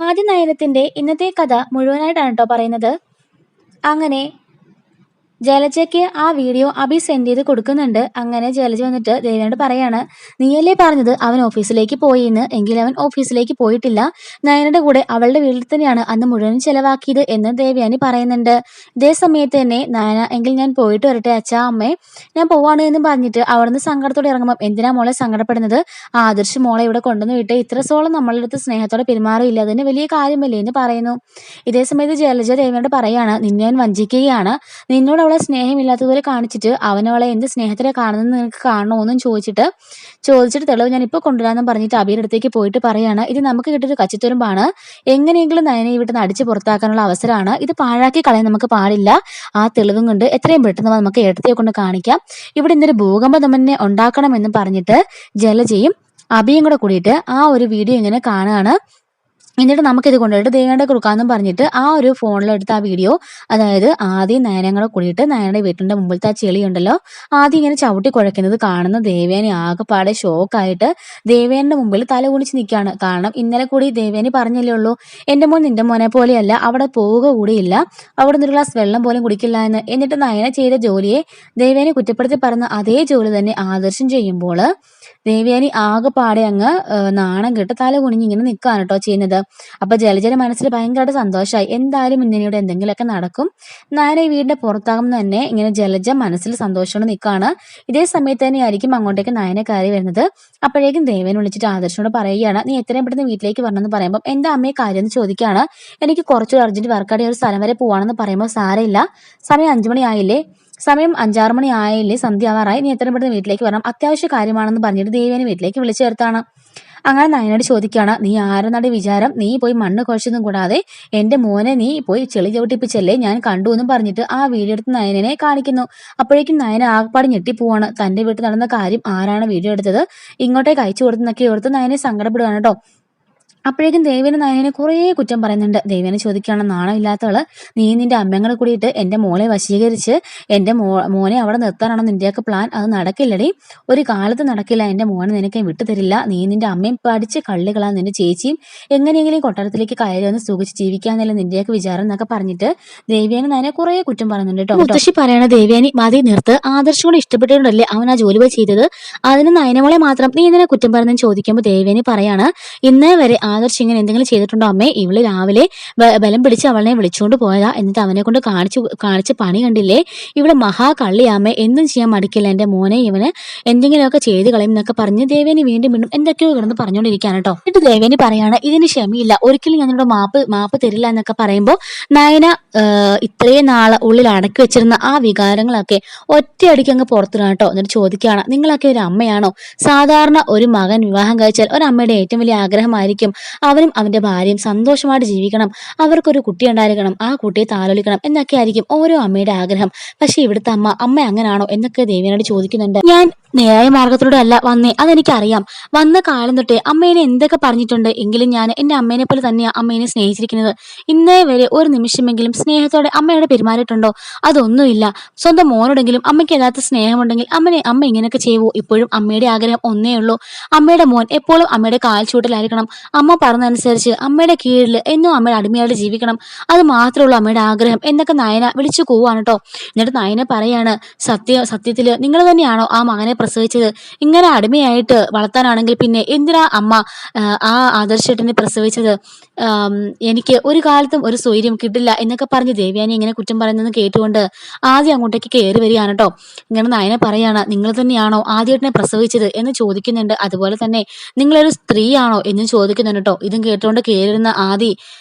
ആദ്യ നയനത്തിന്റെ ഇന്നത്തെ കഥ മുഴുവനായിട്ടാണ് കേട്ടോ പറയുന്നത്. അങ്ങനെ ജലജയ്ക്ക് ആ വീഡിയോ അഭി സെൻഡ് ചെയ്ത് കൊടുക്കുന്നുണ്ട്. അങ്ങനെ ജലജ വന്നിട്ട് ദേവനോട് പറയാണ്, നീയല്ലേ പറഞ്ഞത് അവൻ ഓഫീസിലേക്ക് പോയിന്ന്, എങ്കിലും അവൻ ഓഫീസിലേക്ക് പോയിട്ടില്ല. നയനയുടെ കൂടെ അവളുടെ വീട്ടിൽ തന്നെയാണ് അന്ന് മുഴുവൻ ചെലവാക്കിയത് എന്ന് ദേവയാനി പറയുന്നുണ്ട്. ഇതേ സമയത്ത് തന്നെ നയന, എങ്കിൽ ഞാൻ പോയിട്ട് വരട്ടെ അച്ഛാ അമ്മേ, ഞാൻ പോവാണ് എന്ന് പറഞ്ഞിട്ട് അവിടുന്ന് സങ്കടത്തോടെ ഇറങ്ങുമ്പോൾ, എന്തിനാ മോളെ സങ്കടപ്പെടുന്നത്? ആദർശ് മോളെ ഇവിടെ കൊണ്ടുവന്ന് വിട്ട് ഇത്രത്തോളം നമ്മളുടെ അടുത്ത് സ്നേഹത്തോടെ പെരുമാറിയില്ല, അതിന് വലിയ കാര്യമല്ലേ എന്ന് പറയുന്നു. ഇതേ സമയത്ത് ജലജ ദേവനോട് പറയാണ്, നിന്നെ അവൻ വഞ്ചിക്കുകയാണ്, നിന്നോട് അവളെ സ്നേഹമില്ലാത്തതുപോലെ കാണിച്ചിട്ട് അവൻ അവളെ എന്ത് സ്നേഹത്തിലെ കാണുന്നത് നിനക്ക് കാണണമെന്നും ചോദിച്ചിട്ട് തെളിവ് ഞാൻ ഇപ്പോൾ കൊണ്ടുവരാമെന്നും പറഞ്ഞിട്ട് അബിയുടെ അടുത്തേക്ക് പോയിട്ട് പറയാണ്, ഇത് നമുക്ക് കിട്ടിയൊരു കച്ചിത്തുരുമ്പാണ്, എങ്ങനെയെങ്കിലും നയനെ ഇവിടുന്ന് അടിച്ച് പുറത്താക്കാനുള്ള അവസരമാണ്, ഇത് പാഴാക്കി കളയാൻ നമുക്ക് പാടില്ല. ആ തെളിവും കൊണ്ട് എത്രയും പെട്ടെന്ന് നമുക്ക് ഏട്ടത്തെ കൊണ്ട് കാണിക്കാം, ഇവിടെ ഇന്നൊരു ഭൂകമ്പം തന്നെ ഉണ്ടാക്കണമെന്ന് പറഞ്ഞിട്ട് ജലജയും അബിയും കൂടെ കൂടിയിട്ട് ആ ഒരു വീഡിയോ ഇങ്ങനെ കാണുകയാണ്. എന്നിട്ട് നമുക്കിത് കൊണ്ടുപോയിട്ട് ദേവയുടെ കൊടുക്കാമെന്നും പറഞ്ഞിട്ട് ആ ഒരു ഫോണിലെടുത്ത ആ വീഡിയോ, അതായത് ആദ്യം നയനങ്ങളെ കൂടിയിട്ട് നയനയുടെ വീട്ടിൻ്റെ മുമ്പിലത്തെ ആ ചെളിയുണ്ടല്ലോ, ആദ്യം ഇങ്ങനെ ചവിട്ടി കുഴക്കുന്നത് കാണുന്ന ദേവേനി ആകെപ്പാടെ ഷോക്കായിട്ട് ദേവേന്റെ മുമ്പിൽ തല കുനിച്ച് നിൽക്കുകയാണ്. കാരണം ഇന്നലെ കൂടി ദേവേനി പറഞ്ഞല്ലേ ഉള്ളൂ, എൻ്റെ മോൻ നിന്റെ മോനെ പോലെയല്ല, അവിടെ പോവുക കൂടിയില്ല, അവിടെ നിന്നൊരു ഗ്ലാസ് വെള്ളം പോലും കുടിക്കില്ല എന്ന്. എന്നിട്ട് നയന ചെയ്ത ജോലിയെ ദേവേനെ കുറ്റപ്പെടുത്തി പറഞ്ഞ അതേ ജോലി തന്നെ ആദർശം ചെയ്യുമ്പോൾ ദേവയാനി ആകെപ്പാടെ അങ്ങ് നാണം കെട്ട് തല കുനിഞ്ഞ് ഇങ്ങനെ നിൽക്കുകയാണ് കേട്ടോ ചെയ്യുന്നത്. അപ്പൊ ജലജയുടെ മനസ്സിൽ ഭയങ്കരമായിട്ട് സന്തോഷമായി, എന്തായാലും ഇന്നിവിടെ എന്തെങ്കിലുമൊക്കെ നടക്കും, നയന ഈ വീടിന്റെ പുറത്താകും തന്നെ ഇങ്ങനെ ജലജ മനസ്സിൽ സന്തോഷത്തോടെ നിൽക്കുകയാണ്. ഇതേ സമയത്ത് തന്നെ ആയിരിക്കും അങ്ങോട്ടേക്ക് നയനെ കയറി വരുന്നത്. അപ്പോഴേക്കും ദേവനെ വിളിച്ചിട്ട് ആദർശനോട് പറയുകയാണ്, നീ എത്രയും പെട്ടെന്ന് വീട്ടിലേക്ക് വരണമെന്ന് പറയുമ്പോൾ എന്താ അമ്മയെ കാര്യം എന്ന് ചോദിക്കുകയാണ്. എനിക്ക് കുറച്ചൊരു അർജന്റ് വർക്കാടി ഒരു സ്ഥലം വരെ പോവാണെന്ന് പറയുമ്പോൾ, സാരമില്ല, സമയം 5 മണി ആയില്ലേ, സമയം 5-6 മണി ആയില്ലേ, സന്ധ്യ ആവാറായി, നീ എത്രയും പെട്ടെന്ന് വീട്ടിലേക്ക് വരണം, അത്യാവശ്യ കാര്യമാണെന്ന് പറഞ്ഞിട്ട് ദേവേനെ വീട്ടിലേക്ക് വിളിച്ചു ചേർത്താണ്. അങ്ങനെ നയനോട് ചോദിക്കുകയാണ്, നീ ആരെന്നാണ് വിചാരം, നീ പോയി മണ്ണ് കുഴച്ചൊന്നും കൂടാതെ എൻ്റെ മോനെ നീ പോയി ചെളി ചവിട്ടിപ്പിച്ചല്ലേ, ഞാൻ കണ്ടു എന്നും പറഞ്ഞിട്ട് ആ വീഡിയോ എടുത്ത് നയനെ കാണിക്കുന്നു. അപ്പോഴേക്കും നയന ആകപ്പാട് ഞെട്ടിപ്പോവാണ്, തൻ്റെ വീട്ടിൽ നടന്ന കാര്യം ആരാണ് വീഡിയോ എടുത്തത് ഇങ്ങോട്ടേക്ക് അയച്ചു കൊടുത്തെന്നൊക്കെ ഓർത്ത് നയനെ സങ്കടപ്പെടുകയാണ് കേട്ടോ. അപ്പോഴേക്കും ദേവേനെ നയനെ കുറേ കുറ്റം പറയുന്നുണ്ട്. ദേവേനെ ചോദിക്കുകയാണ്, നാണം ഇല്ലാത്തവള്, നീ നിന്റെ അമ്മങ്ങളെ കൂടിയിട്ട് എൻ്റെ മോളെ വശീകരിച്ച് എൻ്റെ മോനെ അവിടെ നിർത്താനാണോ നിന്റെയൊക്കെ പ്ലാൻ? അത് നടക്കില്ലടി, ഒരു കാലത്ത് നടക്കില്ല, എൻ്റെ മോനെ നിനക്ക് വിട്ടുതരില്ല, നീ നിന്റെ അമ്മയും പഠിച്ച് കള്ളികളാ, നിന്റെ ചേച്ചിയും എങ്ങനെയെങ്കിലും കൊട്ടാരത്തിലേക്ക് കയറി വന്ന് സുഖിച്ച് ജീവിക്കാന്നല്ല നിന്റെയൊക്കെ വിചാരം എന്നൊക്കെ പറഞ്ഞിട്ട് ദേവേനെ നയനെ കുറേ കുറ്റം പറയുന്നുണ്ട് കേട്ടോ. മുത്തശ്ശി പറയണ, ദേവേനി മതി നിർത്ത്, ആദർശോട് ഇഷ്ടപ്പെട്ടുകൊണ്ടല്ലേ അവൻ ആ ജോലി പോയി ചെയ്തത്, അതിന് നയനമോളെ മാത്രം നീ എന്തിനാ കുറ്റം പറയുന്നതെന്ന് ചോദിക്കുമ്പോൾ ദേവേനി പറയാണ്, ഇന്നേ വരെ ആദർശ് ഇങ്ങനെ എന്തെങ്കിലും ചെയ്തിട്ടുണ്ടോ അമ്മേ? ഇവള് രാവിലെ ബലം പിടിച്ച് അവളെ വിളിച്ചുകൊണ്ട് പോയതാ, എന്നിട്ട് അവനെ കൊണ്ട് കാണിച്ച് പണി കണ്ടില്ലേ, ഇവിടെ മഹാകള്ളിയാമ്മേ, എന്തും ചെയ്യാൻ മടിക്കില്ല എൻ്റെ മോനെ, ഇവന് എന്തെങ്കിലുമൊക്കെ ചെയ്ത് കളയും എന്നൊക്കെ പറഞ്ഞ് ദേവേനി വീണ്ടും എന്തൊക്കെയോ കിടന്ന് പറഞ്ഞുകൊണ്ടിരിക്കുകയാണ് കേട്ടോ. എന്നിട്ട് ദേവേനി പറയാണ്, ഇതിന് ക്ഷമയില്ല, ഒരിക്കലും ഞാനോട് മാപ്പ് തരില്ല എന്നൊക്കെ പറയുമ്പോൾ നയന ഇത്രയും നാളെ ഉള്ളിൽ അടക്കി വെച്ചിരുന്ന ആ വികാരങ്ങളൊക്കെ ഒറ്റയടിക്ക് അങ്ങ് പുറത്തിടാണ് കേട്ടോ. എന്നിട്ട് ചോദിക്കുകയാണ്, നിങ്ങളൊക്കെ ഒരു അമ്മയാണോ? സാധാരണ ഒരു മകൻ വിവാഹം കഴിച്ചാൽ ഒരമ്മയുടെ ഏറ്റവും വലിയ ആഗ്രഹമായിരിക്കും അവനും അവന്റെ ഭാര്യയും സന്തോഷമായിട്ട് ജീവിക്കണം, അവർക്കൊരു കുട്ടി ഉണ്ടായിരിക്കണം, ആ കുട്ടിയെ താലോലിക്കണം എന്നൊക്കെ ആയിരിക്കും ഓരോ അമ്മയുടെ ആഗ്രഹം. പക്ഷെ ഇവിടുത്തെ അമ്മ അങ്ങനാണോ എന്നൊക്കെ ദേവിനോട് ചോദിക്കുന്നുണ്ട്. ഞാൻ നേരായ മാർഗത്തിലൂടെ അല്ല വന്നേ, അതെനിക്കറിയാം, വന്ന കാലം തൊട്ടേ അമ്മേനെ എന്തൊക്കെ പറഞ്ഞിട്ടുണ്ട്, എങ്കിലും ഞാൻ എൻ്റെ അമ്മേനെ പോലെ തന്നെയാണ് അമ്മേനെ സ്നേഹിച്ചിരിക്കുന്നത്. ഇന്നേ വരെ ഒരു നിമിഷമെങ്കിലും സ്നേഹത്തോടെ അമ്മയോട് പെരുമാറിയിട്ടുണ്ടോ? അതൊന്നുമില്ല. സ്വന്തം മോനോടെങ്കിലും അമ്മയ്ക്ക് യഥാർത്ഥ സ്നേഹമുണ്ടെങ്കിൽ അമ്മ ഇങ്ങനെയൊക്കെ ചെയ്യുമോ? ഇപ്പോഴും അമ്മയുടെ ആഗ്രഹം ഒന്നേ ഉള്ളൂ, അമ്മയുടെ മോൻ എപ്പോഴും അമ്മയുടെ കാൽച്ചൂട്ടിലായിരിക്കണം, അമ്മ പറഞ്ഞതനുസരിച്ച് അമ്മയുടെ കീഴിൽ എന്നും അമ്മയുടെ അടിമയായിട്ട് ജീവിക്കണം, അത് മാത്രമേ ഉള്ളൂ അമ്മയുടെ ആഗ്രഹം എന്നൊക്കെ നയന വിളിച്ചു കൂവാണ് കേട്ടോ. എന്നിട്ട് നയന പറയാണ്, സത്യത്തില് നിങ്ങൾ തന്നെയാണോ ആ മകനെ പ്രസവിച്ചത്? ഇങ്ങനെ അടിമയായിട്ട് വളർത്താനാണെങ്കിൽ പിന്നെ എന്തിനാ അമ്മ ആ ആദർശേട്ടനെ പ്രസവിച്ചത്? എനിക്ക് ഒരു കാലത്തും ഒരു സ്വൈര്യം കിട്ടില്ല എന്നൊക്കെ പറഞ്ഞ് ദേവയാനി ഇങ്ങനെ കുറ്റം പറയുന്നത് കേട്ടുകൊണ്ട് ആദ്യം അങ്ങോട്ടേക്ക് കയറി വരികയാണ് കേട്ടോ. ഇങ്ങനെ നയന പറയാണ്, നിങ്ങൾ തന്നെയാണോ ആദ്യേട്ടനെ പ്രസവിച്ചത് എന്ന് ചോദിക്കുന്നുണ്ട്. അതുപോലെ തന്നെ നിങ്ങളൊരു സ്ത്രീയാണോ എന്ന് ചോദിക്കുന്നുണ്ട് കേട്ടോ. ഇതും കേട്ടുകൊണ്ട് കയറിയിരുന്ന ആദി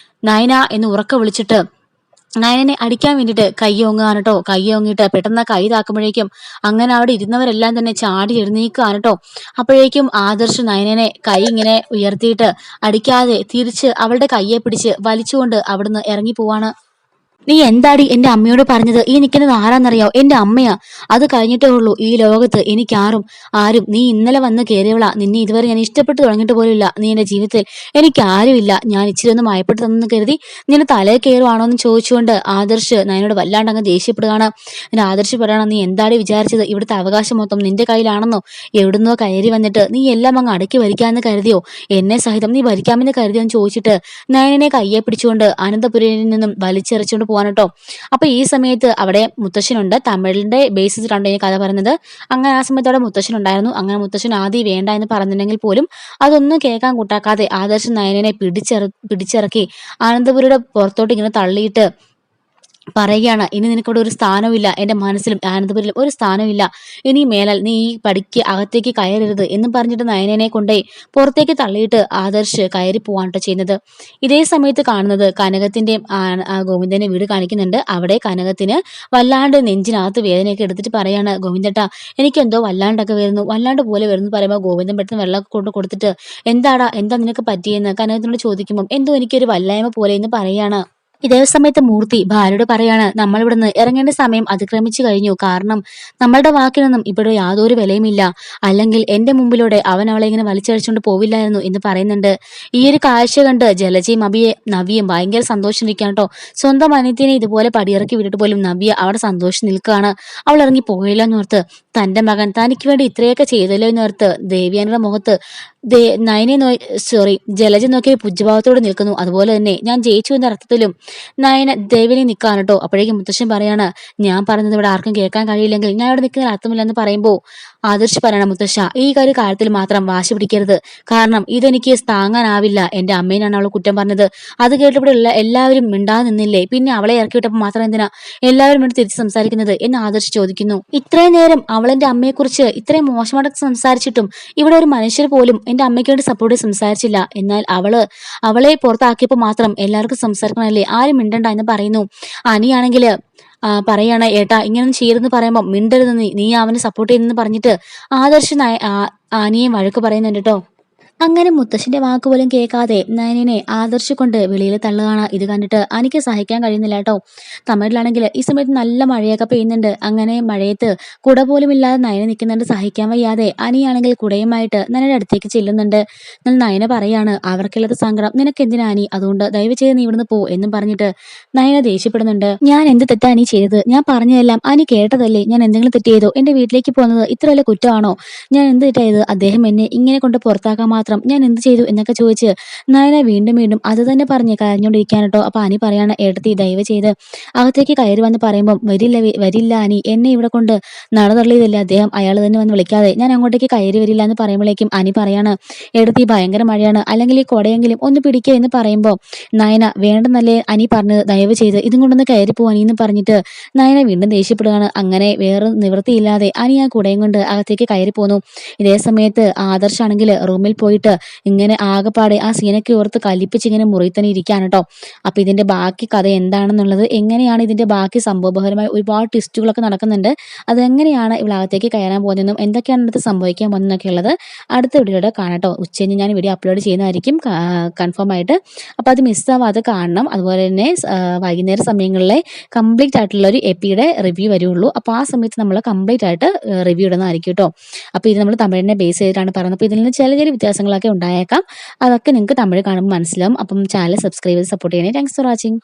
നയന എന്ന് ഉറക്കെ വിളിച്ചിട്ട് നയനെ അടിക്കാൻ വേണ്ടിയിട്ട് കൈ ഓങ്ങുകയാണ് കേട്ടോ. കൈ ഓങ്ങിയിട്ട് പെട്ടെന്ന് കൈ താക്കുമ്പോഴേക്കും അങ്ങനെ അവിടെ ഇരുന്നവരെല്ലാം തന്നെ ചാടി എഴുന്നേൽക്കുകയാണ് കേട്ടോ. അപ്പോഴേക്കും ആദർശ് നയനെ കൈ ഇങ്ങനെ ഉയർത്തിയിട്ട് അടിക്കാതെ തിരിച്ച് അവളുടെ കയ്യെ പിടിച്ച് വലിച്ചുകൊണ്ട് അവിടുന്ന് ഇറങ്ങി പോവാണ്. നീ എന്താടി എന്റെ അമ്മയോട് പറഞ്ഞത്? ഈ നിൽക്കുന്നത് ആരാന്നറിയോ? എന്റെ അമ്മയാ. അത് കഴിഞ്ഞിട്ടേ ഉള്ളൂ ഈ ലോകത്ത് എനിക്കാരും ആരും. നീ ഇന്നലെ വന്ന് കയറിയവളാ. നിന്നെ ഇതുവരെ ഞാൻ ഇഷ്ടപ്പെട്ടു തുടങ്ങിയിട്ട് പോലുമില്ല. നീ എന്റെ ജീവിതത്തിൽ എനിക്ക് ആരുമില്ല. ഞാൻ ഇച്ചിരി ഒന്ന് മയപ്പെട്ട് തന്നെന്ന് കരുതി നിന്നെ തലയിൽ കയറുവാണോ എന്ന് ചോദിച്ചുകൊണ്ട് ആദർശ് നയനോട് വല്ലാണ്ട് അങ്ങ് ദേഷ്യപ്പെടുകയാണ്. പിന്നെ ആദർശ് പറയണം, നീ എന്താടി വിചാരിച്ചത്? ഇവിടുത്തെ അവകാശം മൊത്തം നിന്റെ കയ്യിലാണെന്നോ? എവിടുന്നോ കയറി വന്നിട്ട് നീ എല്ലാം അങ്ങ് അടക്കി ഭരിക്കാമെന്ന് കരുതിയോ? എന്നെ സഹിതം നീ ഭരിക്കാമെന്ന് കരുതിയോ എന്ന് ചോദിച്ചിട്ട് നയനെ കയ്യെ പിടിച്ചുകൊണ്ട് അനന്തപുരിയിൽ നിന്നും വലിച്ചെറിച്ചുകൊണ്ട് പോകാൻ കേട്ടോ. അപ്പൊ ഈ സമയത്ത് അവിടെ മുത്തശ്ശനുണ്ട്. തമിഴിന്റെ ബേസ് ചെയ്തിട്ടാണ് ഈ കഥ പറയുന്നത്. അങ്ങനെ ആ സമയത്ത് അവിടെ മുത്തശ്ശൻ ഉണ്ടായിരുന്നു. അങ്ങനെ മുത്തശ്ശൻ ആദ്യം വേണ്ട എന്ന് പറഞ്ഞിട്ടുണ്ടെങ്കിൽ പോലും അതൊന്നും കേൾക്കാൻ കൂട്ടാക്കാതെ ആദർശ് നയനെ പിടിച്ചിറക്കി അനന്തപുരിയുടെ പുറത്തോട്ട് ഇങ്ങനെ തള്ളിയിട്ട് പറയുകയാണ്, ഇനി നിനക്കിവിടെ ഒരു സ്ഥാനമില്ല. എന്റെ മനസ്സിലും ആനന്ദപുരിലും ഒരു സ്ഥാനമില്ല. ഇനി മേലാൽ നീ ഈ പടിക്ക് അകത്തേക്ക് കയറരുത് എന്നും പറഞ്ഞിട്ട് നയനനെ കൊണ്ടേ പുറത്തേക്ക് തള്ളിയിട്ട് ആദർശ് കയറി പോവാണ് ചെയ്യുന്നത്. ഇതേ സമയത്ത് കാണുന്നത് കനകത്തിന്റെ ഗോവിന്ദന്റെ വീട് കാണിക്കുന്നുണ്ട്. അവിടെ കനകത്തിന് വല്ലാണ്ട് നെഞ്ചിനകത്ത് വേദനയൊക്കെ എടുത്തിട്ട് പറയാണ്, ഗോവിന്ദട്ടാ എനിക്കെന്തോ വല്ലാണ്ടൊക്കെ വരുന്നു, വല്ലാണ്ട് പോലെ വരുന്നു പറയുമ്പോൾ ഗോവിന്ദൻ പെട്ടെന്ന് വെള്ളമൊക്കെ കൊണ്ട് കൊടുത്തിട്ട് എന്താ നിനക്ക് പറ്റിയെന്ന് കനകത്തിനോട് ചോദിക്കുമ്പോൾ എന്തോ എനിക്കൊരു വല്ലായ്മ പോലെ എന്ന് പറയാണ്. ഇതേ സമയത്ത് മൂർത്തി ഭാര്യയോട് പറയാണ്, നമ്മൾ ഇവിടുന്ന് ഇറങ്ങേണ്ട സമയം അതിക്രമിച്ചു കഴിഞ്ഞു. കാരണം നമ്മളുടെ വാക്കിനൊന്നും ഇവിടെ യാതൊരു വിലയുമില്ല. അല്ലെങ്കിൽ എന്റെ മുമ്പിലൂടെ അവൻ അവളെ ഇങ്ങനെ വലിച്ചഴിച്ചുകൊണ്ട് പോവില്ലായിരുന്നു എന്ന് പറയുന്നുണ്ട്. ഈ ഒരു കാഴ്ച കണ്ട് ജലജയും നവിയും ഭയങ്കര സന്തോഷിച്ചിരിക്കുകയാണ് കേട്ടോ. സ്വന്തം അനിയത്തിനെ ഇതുപോലെ പടിയിറക്കി വിട്ടിട്ട് പോലും നവ്യ അവിടെ സന്തോഷം നിൽക്കുകയാണ്. അവൾ ഇറങ്ങി പോയില്ല എന്നോർത്ത് തന്റെ മകൻ തനിക്ക് വേണ്ടി ഇത്രയൊക്കെ ചെയ്തല്ലോ എന്നോർത്ത് ദേവ്യാനിയുടെ മുഖത്ത് ജലജ നോക്കി പുജ്യഭാവത്തോടെ നിൽക്കുന്നു. അതുപോലെ തന്നെ ഞാൻ ജയിച്ചു എന്ന അർത്ഥത്തിലും ദേവിനെ നിൽക്കാണ് കേട്ടോ. അപ്പോഴേക്കും മുത്തശ്ശൻ പറയാണ്, ഞാൻ പറഞ്ഞത് ഇവിടെ ആർക്കും കേൾക്കാൻ കഴിയില്ലെങ്കിൽ ഞാൻ ഇവിടെ നിൽക്കുന്ന അർത്ഥമില്ലെന്ന് പറയുമ്പോൾ ആദർശ് പറയണം, മുത്തശ്ശ ഈ ഒരു കാര്യത്തിൽ മാത്രം വാശി പിടിക്കരുത്. കാരണം ഇതെനിക്ക് താങ്ങാനാവില്ല. എന്റെ അമ്മേനാണ് അവൾ കുറ്റം പറഞ്ഞത്. അത് കേട്ടപ്പോൾ എല്ലാവരും മിണ്ടാതെ നിന്നില്ലേ? പിന്നെ അവളെ ഇറക്കി വിട്ടപ്പോൾ മാത്രം എന്തിനാ എല്ലാവരും വേണ്ടി തിരിച്ച് സംസാരിക്കുന്നത് എന്ന് ആദർശ് ചോദിക്കുന്നു. ഇത്രയും നേരം അവളെന്റെ അമ്മയെക്കുറിച്ച് ഇത്രയും മോശമായിട്ട് സംസാരിച്ചിട്ടും ഇവിടെ ഒരു മനുഷ്യർ പോലും എന്റെ അമ്മയ്ക്ക് വേണ്ടി സപ്പോർട്ട് സംസാരിച്ചില്ല. എന്നാൽ അവളെ പുറത്താക്കിയപ്പോൾ മാത്രം എല്ലാവർക്കും സംസാരിക്കണമല്ലേ, ആരും മിണ്ടണ്ട എന്ന് പറയുന്നു. അനിയാണെങ്കിൽ പറയാണ്, ഏട്ടാ ഇങ്ങനൊന്നും ചെയ്യരുതെന്ന് പറയുമ്പോൾ മിണ്ടരുത്, നീ അവനെ സപ്പോർട്ട് ചെയ്യുന്നെന്ന് പറഞ്ഞിട്ട് ആദർശ് അനിയെ വഴക്ക് പറയുന്നുണ്ട് കേട്ടോ. അങ്ങനെ മുത്തശ്ശന്റെ വാക്ക് പോലും കേൾക്കാതെ നയനെ ആദർശ് കൊണ്ട് വെളിയിൽ തള്ളുകയാണ്. ഇത് കണ്ടിട്ട് എനിക്ക് സഹിക്കാൻ കഴിയുന്നില്ല കേട്ടോ. തമിഴിലാണെങ്കിൽ ഈ സമയത്ത് നല്ല മഴയൊക്കെ പെയ്യുന്നുണ്ട്. അങ്ങനെ മഴയത്ത് കുട പോലും ഇല്ലാതെ നയന നിൽക്കുന്നുണ്ട്. സഹിക്കാൻ വയ്യാതെ അനിയാണെങ്കിൽ കുടയുമായിട്ട് നയനയുടെ അടുത്തേക്ക് ചെല്ലുന്നുണ്ട്. എന്നാൽ നയന പറയാണ്, അവർക്കുള്ളത് സങ്കടം നിനക്ക് എന്തിനാ അനി, അതുകൊണ്ട് ദയവ് ചെയ്ത് നീ ഇവിടുന്ന് പോ എന്നും പറഞ്ഞിട്ട് നയന ദേഷ്യപ്പെടുന്നുണ്ട്. ഞാൻ എന്ത് തെറ്റാ അനി ചെയ്തത്? ഞാൻ പറഞ്ഞതെല്ലാം അനി കേട്ടതല്ലേ? ഞാൻ എന്തെങ്കിലും തെറ്റ് ചെയ്തോ? എന്റെ വീട്ടിലേക്ക് പോകുന്നത് ഇത്ര വലിയ കുറ്റമാണോ? ഞാൻ എന്ത് തെറ്റാ ചെയ്തത്? അദ്ദേഹം എന്നെ ഇങ്ങനെ കൊണ്ട് പുറത്താക്കാൻ മാത്രം ഞാൻ എന്ത് ചെയ്തു എന്നൊക്കെ ചോദിച്ച് നയന വീണ്ടും വീണ്ടും അത് തന്നെ പറഞ്ഞ് കരഞ്ഞോണ്ടിരിക്കാൻ കേട്ടോ. അപ്പൊ അനി പറയാണ്, ഏട്ടത്തി ദയവ് ചെയ്ത് അകത്തേക്ക് കയറി വന്ന് പറയുമ്പോൾ വരില്ല അനി, എന്നെ ഇവിടെ കൊണ്ട് നടതള്ളിയതല്ലേ അദ്ദേഹം, അയാൾ തന്നെ വന്ന് വിളിക്കാതെ ഞാൻ അങ്ങോട്ടേക്ക് കയറി വരില്ല എന്ന് പറയുമ്പോഴേക്കും അനി പറയാണ്, ഏട്ടത്തി ഭയങ്കര മഴയാണ്, അല്ലെങ്കിൽ ഈ കൊടയെങ്കിലും ഒന്ന് പിടിക്കുക എന്ന് പറയുമ്പോൾ നയന വേണ്ടെന്നല്ലേ അനി പറഞ്ഞത്, ദയവ് ചെയ്ത് ഇതും കൊണ്ടൊന്ന് കയറി പോവാനി എന്ന് പറഞ്ഞിട്ട് നയന വീണ്ടും ദേഷ്യപ്പെടുകയാണ്. അങ്ങനെ വേറെ നിവൃത്തിയില്ലാതെ അനി ആ കുടയും കൊണ്ട് അകത്തേക്ക് കയറി പോന്നു. ഇതേ സമയത്ത് ആദർശാണെങ്കിൽ റൂമിൽ പോയിട്ട് ഇങ്ങനെ ആകെപ്പാടെ ആ സീനൊക്കെ ഓർത്ത് കലിപ്പിച്ച് ഇങ്ങനെ മുറി തന്നെ ഇരിക്കുകയാണ് കേട്ടോ. അപ്പൊ ഇതിന്റെ ബാക്കി കഥ എന്താണെന്നുള്ളത്, എങ്ങനെയാണ് ഇതിന്റെ ബാക്കി സംഭവബഹുലമായ ഒരുപാട് ട്വിസ്റ്റുകളൊക്കെ നടക്കുന്നുണ്ട്, അതെങ്ങനെയാണ് ഇവളകത്തേക്ക് കയറാൻ പോകുന്നതെന്നും എന്തൊക്കെയാണ് അടുത്ത് സംഭവിക്കാൻ പോകുന്നതെന്നൊക്കെ ഉള്ളത് അടുത്ത വീഡിയോയുടെ കാണാം കേട്ടോ. ഉച്ചകഴിഞ്ഞ് ഞാൻ വീഡിയോ അപ്ലോഡ് ചെയ്യുന്നതായിരിക്കും കൺഫേം ആയിട്ട്. അപ്പോൾ അത് മിസ്സാവാതെ കാണണം. അതുപോലെ തന്നെ വൈകുന്നേര സമയങ്ങളിലെ കംപ്ലീറ്റ് ആയിട്ടുള്ള ഒരു എപ്പിയുടെ റിവ്യൂ വരുള്ളൂ. അപ്പോൾ ആ സമയത്ത് നമ്മൾ കംപ്ലീറ്റ് ആയിട്ട് റിവ്യൂ ഇടുന്നതായിരിക്കും കേട്ടോ. അപ്പോൾ ഇത് നമ്മൾ തമിഴിനെ ബേസ് ചെയ്തിട്ടാണ് പറയുന്നത്. അപ്പോൾ ഇതിൽ നിന്ന് ചെറിയ ചെറിയ വ്യത്യാസങ്ങളൊക്കെ ഉണ്ടായേക്കാം. അതൊക്കെ നിങ്ങൾക്ക് തമിഴ് കാണുമ്പോൾ മനസ്സിലാവും. അപ്പം ചാനൽ സബ്സ്ക്രൈബ് ചെയ്ത് സപ്പോർട്ട് ചെയ്യണേ. Thanks for watching.